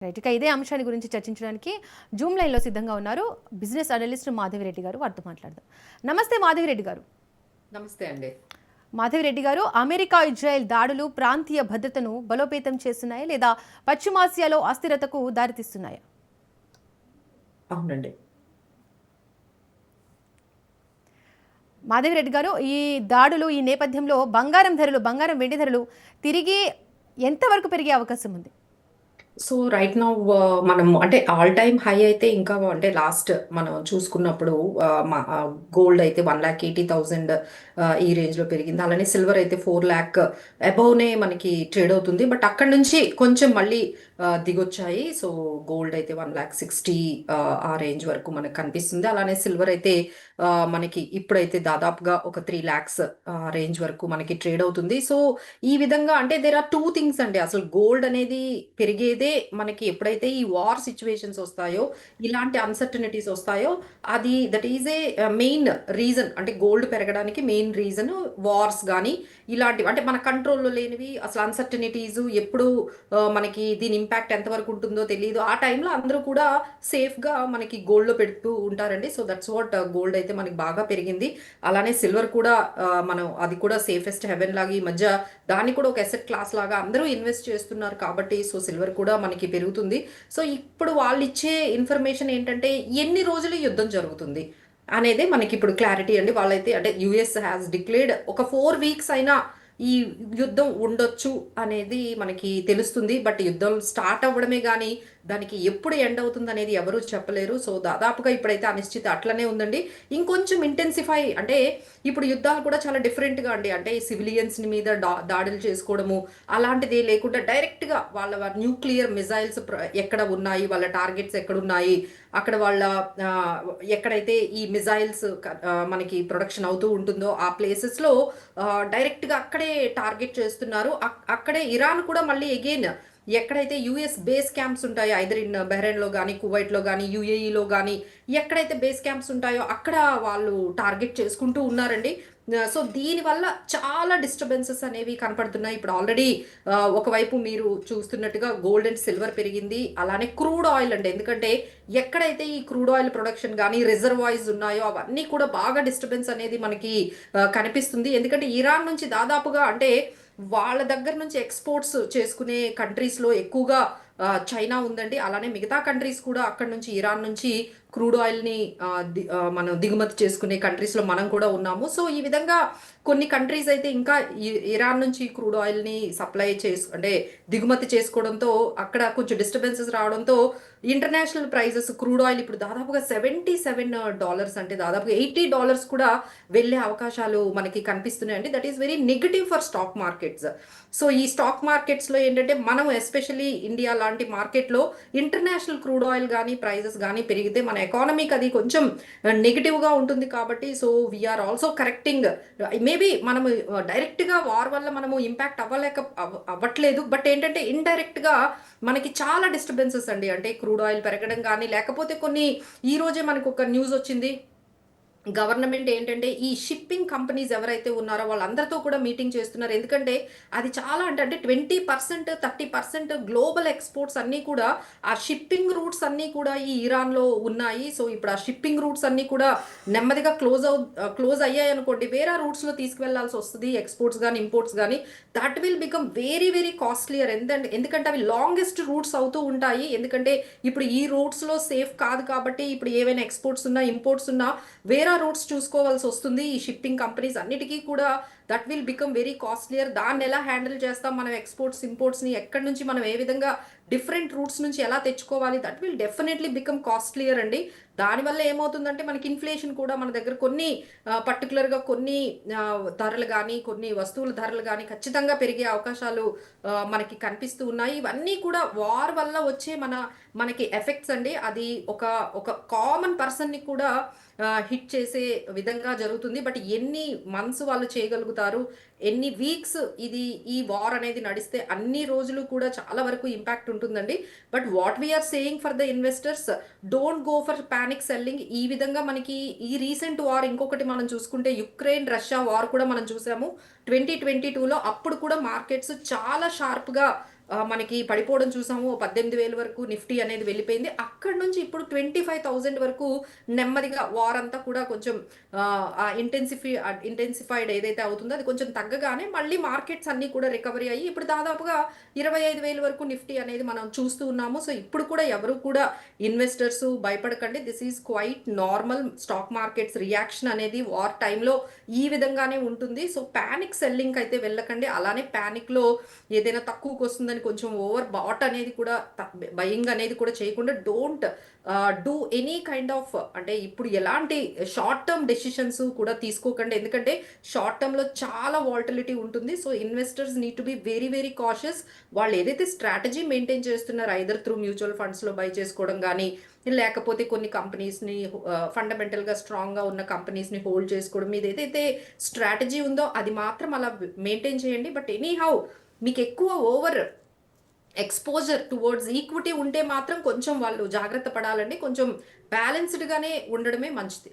Right. ఇక ఇదే అంశాన్ని గురించి చర్చించడానికి జూమ్ లైన్లో సిద్ధంగా ఉన్నారు బిజినెస్ అనలిస్ట్ మాధవిరెడ్డి గారు. వారితో మాట్లాడదాం. నమస్తే మాధవిరెడ్డి గారు. నమస్తే అండి. మాధవిరెడ్డి గారు, అమెరికా ఇజ్రాయెల్ దాడులు ప్రాంతీయ భద్రతను బలోపేతం చేస్తున్నాయా లేదా పశ్చిమాసియాలో అస్థిరతకు దారితీస్తున్నాయా? అవునండి. మాధవిరెడ్డి గారు, ఈ దాడులు ఈ నేపథ్యంలో బంగారం వెండి ధరలు తిరిగి ఎంతవరకు పెరిగే అవకాశం ఉంది? సో, రైట్ నౌ మనం అంటే ఆల్ టైమ్ హై అయితే ఇంకా అంటే లాస్ట్ మనం చూసుకున్నప్పుడు గోల్డ్ అయితే 1,80,000 ఈ రేంజ్‌లో పెరిగింది. అలానే సిల్వర్ అయితే 4,00,000 అబోవ్‌నే మనకి ట్రేడ్ అవుతుంది. బట్ అక్కడి నుంచి కొంచెం మళ్ళీ దిగొచ్చాయి. సో, గోల్డ్ అయితే 1,60,000 ఆ రేంజ్ వరకు మనకు కనిపిస్తుంది. అలానే సిల్వర్ అయితే మనకి ఇప్పుడైతే దాదాపుగా ఒక 3,00,000 రేంజ్ వరకు మనకి ట్రేడ్ అవుతుంది. సో, ఈ విధంగా అంటే దేర్ ఆర్ 2 థింగ్స్ అండి. అసలు గోల్డ్ అనేది పెరిగేదే మనకి ఎప్పుడైతే ఈ వార్ సిట్యుయేషన్స్ వస్తాయో, ఇలాంటి అన్‌సర్టనిటీస్ వస్తాయో, అది that is a main reason. అంటే గోల్డ్ పెరగడానికి మెయిన్ రీజన్ వార్స్ గాని, ఇలాంటివి అంటే మన కంట్రోల్‌లో లేనివి అసలు అన్‌సర్టనిటీస్ ఎప్పుడు మనకి దీని ఇంపాక్ట్ ఎంతవరకు ఉంటుందో తెలీదు. ఆ టైంలో అందరూ కూడా సేఫ్‌గా మనకి గోల్డ్‌లో పెడుతూ ఉంటారండి. సో, దట్స్ వాట్ గోల్డ్ అయితే మనకి బాగా పెరిగింది. అలానే సిల్వర్ కూడా మనం అది కూడా సేఫెస్ట్ హెవెన్ లాగా ఈ మధ్య దాన్ని కూడా ఒక అసెట్ క్లాస్ లాగా అందరూ ఇన్వెస్ట్ చేస్తున్నారు కాబట్టి సో సిల్వర్ కూడా మనకి పెరుగుతుంది. సో ఇప్పుడు వాళ్ళిచ్చే ఇన్ఫర్మేషన్ ఏంటంటే ఎన్ని రోజులు యుద్ధం జరుగుతుంది అనేదే మనకిప్పుడు క్లారిటీ అండి. వాళ్ళైతే అంటే యూఎస్ హాస్ డిక్లేర్డ్ ఒక 4 వీక్స్ అయినా ఈ యుద్ధం ఉండొచ్చు అనేది మనకి తెలుస్తుంది. బట్ యుద్ధం స్టార్ట్ అవ్వడమే గానీ దానికి ఎప్పుడు ఎండ్ అవుతుందనేది ఎవరు చెప్పలేరు. సో దాదాపుగా ఇప్పుడైతే అనిశ్చితి అట్లనే ఉందండి. ఇంకొంచెం ఇంటెన్సిఫై అంటే ఇప్పుడు యుద్ధాలు కూడా చాలా డిఫరెంట్‌గా అండి. అంటే సివిలియన్స్ మీద దాడులు చేసుకోవడము అలాంటిది లేకుండా డైరెక్ట్‌గా వాళ్ళ న్యూక్లియర్ మిసైల్స్ ఎక్కడ ఉన్నాయి, వాళ్ళ టార్గెట్స్ ఎక్కడున్నాయి, అక్కడ వాళ్ళ ఆహ్, ఎక్కడైతే ఈ మిసైల్స్ మనకి ప్రొడక్షన్ అవుతూ ఉంటుందో ఆ ప్లేసెస్‌లో డైరెక్ట్‌గా అక్కడే టార్గెట్ చేస్తున్నారు. అక్కడే ఇరాన్ కూడా మళ్ళీ అగైన్ ఎక్కడైతే యూఎస్ బేస్ క్యాంప్స్ ఉంటాయో ఐదర్ ఇన్ బహ్రెయిన్‌లో గాని, కువైట్‌లో గాని, యూఏఈలో గాని ఎక్కడైతే బేస్ క్యాంప్స్ ఉంటాయో అక్కడ వాళ్ళు టార్గెట్ చేసుకుంటూ ఉన్నారండి. సో దీనివల్ల చాలా డిస్టర్బెన్సెస్ అనేవి కనపడుతున్నాయి. ఇప్పుడు ఆల్రెడీ ఒకవైపు మీరు చూస్తున్నట్టుగా గోల్డ్ అండ్ సిల్వర్ పెరిగింది. అలానే క్రూడ్ ఆయిల్ అండి. ఎందుకంటే ఎక్కడైతే ఈ క్రూడ్ ఆయిల్ ప్రొడక్షన్ గాని, రిజర్వాయిర్స్ ఉన్నాయో అవన్నీ కూడా బాగా డిస్టర్బెన్స్ అనేది మనకి కనిపిస్తుంది. ఎందుకంటే ఇరాన్ నుంచి దాదాపుగా అంటే వాళ్ళ దగ్గర నుంచి ఎక్స్‌పోర్ట్స్ చేసుకునే కంట్రీస్‌లో ఎక్కువగా చైనా ఉందండి. అలానే మిగతా కంట్రీస్ కూడా అక్కడి నుంచి ఇరాన్ నుంచి క్రూడ్ ఆయిల్‌ని మనం దిగుమతి చేసుకునే కంట్రీస్‌లో మనం కూడా ఉన్నాము. సో, ఈ విధంగా కొన్ని కంట్రీస్ అయితే ఇంకా ఇరాన్ నుంచి క్రూడ్ ఆయిల్‌ని సప్లై అంటే దిగుమతి చేసుకోవడంతో అక్కడ కొంచెం డిస్టర్బెన్సెస్ రావడంతో ఇంటర్నేషనల్ ప్రైజెస్ క్రూడ్ ఆయిల్ ఇప్పుడు దాదాపుగా $77 అంటే దాదాపుగా $80 కూడా వెళ్ళే అవకాశాలు మనకి కనిపిస్తున్నాయండి. That is very negative for stock markets. So, ఈ స్టాక్ మార్కెట్స్‌లో ఏంటంటే మనం ఎస్పెషల్లీ ఇండియా లాంటి మార్కెట్‌లో ఇంటర్నేషనల్ క్రూడ్ ఆయిల్ గాని, ప్రైజెస్ గాని పెరిగితే మన ఎకానమీకి అది కొంచెం నెగెటివ్‌గా ఉంటుంది కాబట్టి so, we are also correcting. Maybe మనము డైరెక్ట్‌గా వార్ వల్ల మనము ఇంపాక్ట్ అవ్వట్లేదు. బట్ ఏంటంటే ఇండైరెక్ట్‌గా మనకి చాలా డిస్టర్బెన్సెస్ అండి. అంటే క్రూడ్ ఆయిల్ పెరగడం గాని, లేకపోతే కొన్ని ఈ రోజే మనకొక న్యూస్ వచ్చింది. గవర్నమెంట్ ఏంటంటే ఈ షిప్పింగ్ కంపెనీస్ ఎవరైతే ఉన్నారో వాళ్ళందరితో కూడా మీటింగ్ చేస్తున్నారు. ఎందుకంటే అది చాలా అంటే 20%, 30% గ్లోబల్ ఎక్స్‌పోర్ట్స్ అన్నీ కూడా ఆ షిప్పింగ్ రూట్స్ అన్నీ కూడా ఈ ఇరాన్‌లో ఉన్నాయి. సో, ఇప్పుడు ఆ షిప్పింగ్ రూట్స్ అన్నీ కూడా నెమ్మదిగా క్లోజ్ అయ్యాయనుకోండి వేరే రూట్స్‌లో తీసుకువెళ్ళాల్సొస్తది. ఎక్స్‌పోర్ట్స్ గాని, ఇంపోర్ట్స్ గాని that will become very very costlier. ఎందుకంటే అవి లాంగెస్ట్ రూట్స్ అవుతూ ఉంటాయి. ఎందుకంటే ఇప్పుడు ఈ రూట్స్‌లో సేఫ్ కాదు కాబట్టి ఇప్పుడు ఏవైనా ఎక్స్‌పోర్ట్స్ ఉన్నా, ఇంపోర్ట్స్ ఉన్నా వేరే రూట్స్ చూసుకోవాల్సొస్తుంది. ఈ షిప్పింగ్ కంపెనీస్ అన్నిటికి కూడా that will become very costlier. దాన్నెలా హ్యాండిల్ చేస్తాం మనం ఎక్స్‌పోర్ట్స్, ఇంపోర్ట్స్‌ని ఎక్కడి నుంచి మనం ఏ విధంగా డిఫరెంట్ రూట్స్ నుంచి ఎలా తెచ్చుకోవాలి that will definitely become costlier అండి. దానివల్ల ఏమవుతుందంటే మనకి ఇన్‌ఫ్లేషన్ కూడా మన దగ్గర కొన్ని పర్టిక్యులర్‌గా కొన్ని ధరలు గాని, కొన్ని వస్తువుల ధరలు గాని ఖచ్చితంగా పెరిగే అవకాశాలు మనకి కనిపిస్తూ ఉన్నాయి. ఇవన్నీ కూడా వార్ వల్ల వచ్చే మనకి ఎఫెక్ట్స్ అండి. అది ఒక ఒక కామన్ పర్సన్‌ని కూడా హిట్ చేసే విధంగా జరుగుతుంది. బట్ ఎన్ని మంత్స్ వాళ్ళు చేయగలుగుతారు, ఎన్ని వీక్స్ ఇది ఈ వార్ అనేది నడిస్తే అన్ని రోజులు కూడా చాలా వరకు ఇంపాక్ట్ ఉంటుందండి. But what we are saying for the investors don't go for panic selling. ఈ విధంగా మనకి ఈ రీసెంట్ వార్ ఇంకొకటి మనం చూసుకుంటే యుక్రెయిన్, రష్యా వార్ కూడా మనం చూసాము. 2022లో అప్పుడు కూడా మార్కెట్స్ చాలా షార్ప్‌గా మనకి పడిపోవడం చూసాము. 18,000 వరకు నిఫ్టీ అనేది వెళ్ళిపోయింది. అక్కడి నుంచి ఇప్పుడు 25,000 వరకు నెమ్మదిగా వారంతా కూడా కొంచెం ఇంటెన్సిఫైడ్ ఏదైతే అవుతుందో అది కొంచెం తగ్గగానే మళ్ళీ మార్కెట్స్ అన్నీ కూడా రికవరీ అయ్యి ఇప్పుడు దాదాపుగా 25,000 వరకు నిఫ్టీ అనేది మనం చూస్తూ ఉన్నాము. సో, ఇప్పుడు కూడా ఎవరు కూడా ఇన్వెస్టర్స్ భయపడకండి. This is quite normal. Stock markets reaction అనేది వార్ టైంలో ఈ విధంగానే ఉంటుంది. సో, పానిక్ సెల్లింగ్ అయితే వెళ్ళకండి. అలానే పానిక్‌లో ఏదైనా తక్కువకొస్తుందని కొంచెం ఓవర్ బాట్ అనేది కూడా బయింగ్ అనేది కూడా చేయకుండా don't do any kind of అంటే ఇప్పుడు ఎలాంటి షార్ట్ టర్మ్ డెసిషన్స్ కూడా తీసుకోకండి. ఎందుకంటే షార్ట్ టర్మ్‌లో చాలా వాలటిలిటీ ఉంటుంది. So, investors need to be very, very cautious. వాళ్ళు ఏదైతే స్ట్రాటజీ మెయింటైన్ చేస్తున్నారో ఐదర్ త్రూ మ్యూచువల్ ఫండ్స్‌లో బై చేసుకోవడం గానీ, లేకపోతే కొన్ని కంపెనీస్‌ని ఫండమెంటల్‌గా స్ట్రాంగ్‌గా ఉన్న కంపెనీస్‌ని హోల్డ్ చేసుకోవడం. మీదేదైతే స్ట్రాటజీ ఉందో అది మాత్రం అలా మెయింటైన్ చేయండి. బట్ ఎనీహౌ మీకెక్కువ ఓవర్ ఎక్స్‌పోజర్ టువర్డ్స్ ఈక్విటీ ఉంటే మాత్రం కొంచెం వాళ్ళు జాగ్రత్త పడాలండి. కొంచెం బ్యాలెన్స్‌డ్‌గానే ఉండడమే మంచిది.